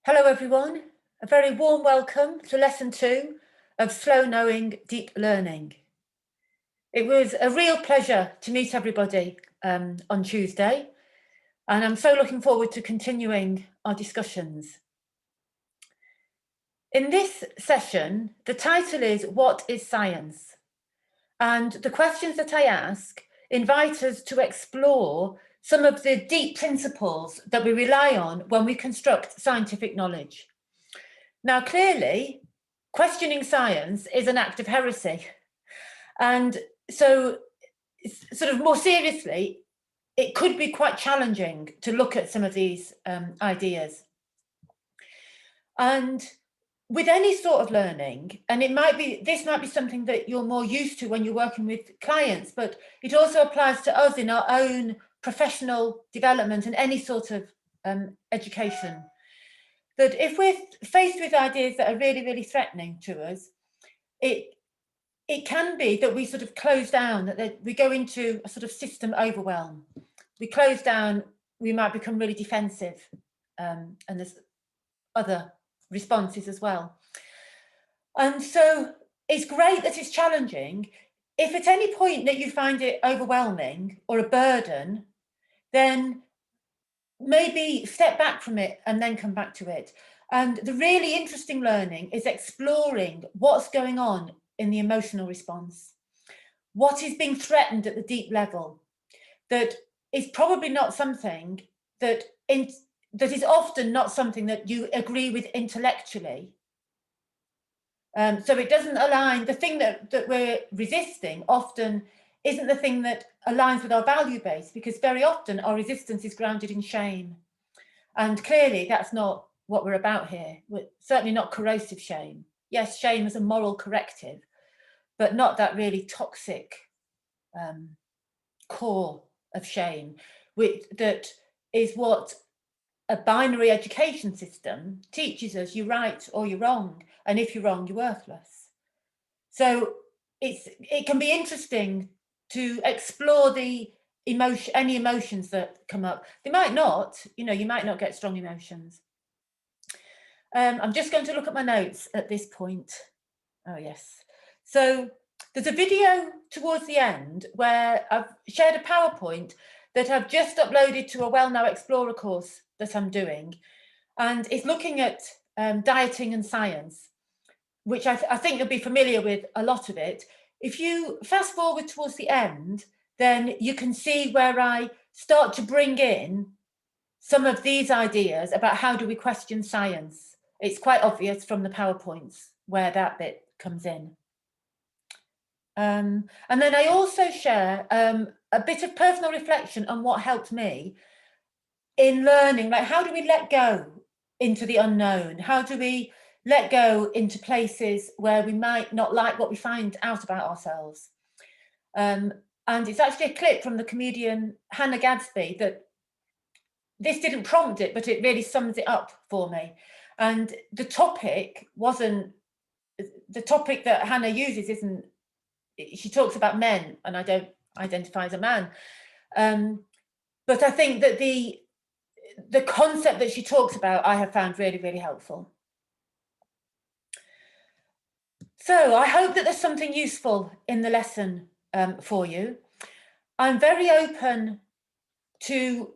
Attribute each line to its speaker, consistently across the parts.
Speaker 1: Hello everyone, a very warm welcome to lesson 2 of Slow Knowing Deep Learning. It was a real pleasure to meet everybody on Tuesday, and I'm so looking forward to continuing our discussions. In this session, the title is What is Science? And the questions that I ask invite us to explore some of the deep principles that we rely on when we construct scientific knowledge. Now, clearly, questioning science is an act of heresy. And so, sort of more seriously, it could be quite challenging to look at some of these ideas. And with any sort of learning, and this might be something that you're more used to when you're working with clients, but it also applies to us in our own professional development and any sort of education. That if we're faced with ideas that are really, really threatening to us, it can be that we sort of close down, that we go into a sort of system overwhelm. We close down, we might become really defensive, and there's other responses as well. And so it's great that it's challenging. If at any point that you find it overwhelming or a burden, then maybe step back from it and then come back to it. And the really interesting learning is exploring what's going on in the emotional response, what is being threatened at the deep level, that is probably not something that is often not something that you agree with intellectually. So it doesn't align, the thing that we're resisting often isn't the thing that aligns with our value base, because very often our resistance is grounded in shame. And clearly that's not what we're about here. We're certainly not corrosive shame. Yes, shame is a moral corrective, but not that really toxic core of shame, that is what a binary education system teaches us: you're right or you're wrong, and if you're wrong, you're worthless. So it can be interesting to explore any emotions that come up. They might not, you might not get strong emotions. I'm just going to look at my notes at this point. Oh yes. So there's a video towards the end where I've shared a PowerPoint that I've just uploaded to a Well Now Explorer course that I'm doing. And it's looking at dieting and science, which I think you'll be familiar with a lot of it. If you fast forward towards the end, then you can see where I start to bring in some of these ideas about how do we question science. It's quite obvious from the PowerPoints where that bit comes in. And then I also share a bit of personal reflection on what helped me in learning, like how do we let go into the unknown? How do we let go into places where we might not like what we find out about ourselves? And it's actually a clip from the comedian Hannah Gadsby that this didn't prompt it, but it really sums it up for me. And the topic that Hannah uses isn't, she talks about men, and I don't identify as a man. But I think that the concept that she talks about, I have found really, really helpful. So I hope that there's something useful in the lesson for you. I'm very open to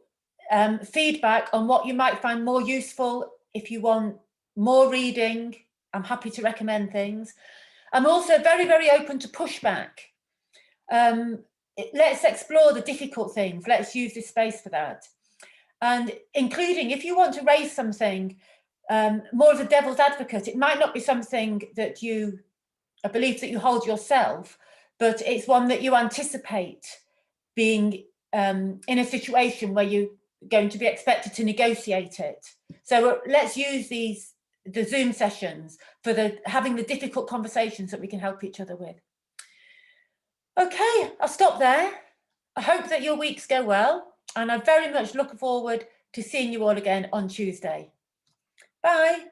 Speaker 1: feedback on what you might find more useful. If you want more reading, I'm happy to recommend things. I'm also very, very open to pushback. Let's explore the difficult things. Let's use this space for that. And including, if you want to raise something more as a devil's advocate, it might not be something that a belief that you hold yourself, but it's one that you anticipate being in a situation where you're going to be expected to negotiate it. So let's use the Zoom sessions for having the difficult conversations that we can help each other with. Okay, I'll stop there. I hope that your weeks go well, and I very much look forward to seeing you all again on Tuesday. Bye.